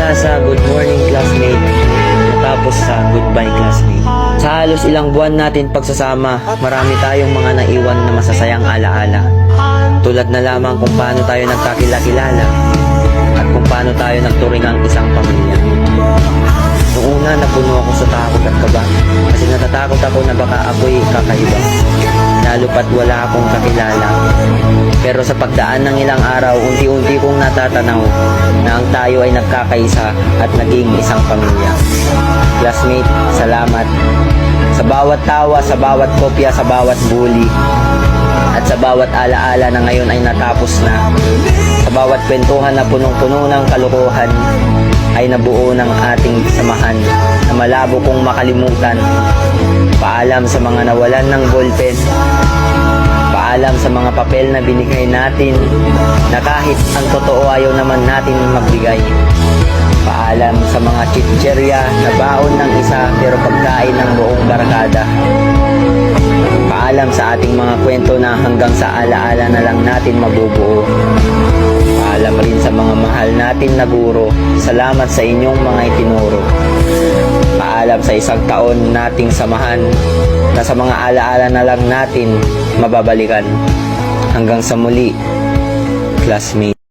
Nagsimula sa good morning classmate, natapos sa goodbye classmate. Sa halos ilang buwan natin pagsasama, marami tayong mga naiwan na masasayang alaala. Tulad na lamang kung paano tayo nagkakilala at kung paano tayo nagturingang isang pamilya. Noong una, napuno ako sa takot at kaba kasi natatakot ako na baka ako'y kakaiba, lalo pat wala akong kakilala. Pero sa pagdaan ng ilang araw, unti-unti kong natatanaw na ang tayo ay nagkakaisa at naging isang pamilya. Classmate, salamat sa bawat tawa, sa bawat kopya, sa bawat bully, at sa bawat alaala na ngayon ay natapos na. Sa bawat kwentuhan na punong-puno ng kalokohan ay nabuo ng ating samahan na malabo kong makalimutan. Paalam sa mga nawalan ng ballpen, paalam sa mga papel na binigay natin na kahit ang totoo ayaw naman natin magbigay. Paalam sa mga chicherya na baon ng isa pero pagkain ng buong barkada. Paalam sa ating mga kwento na hanggang sa alaala na lang natin mabubuo. Paalam rin sa mga mahal natin na guro, salamat sa inyong mga itinuro. Paalam sa isang taon nating samahan na sa mga alaala na lang natin mababalikan. Hanggang sa muli, classmate.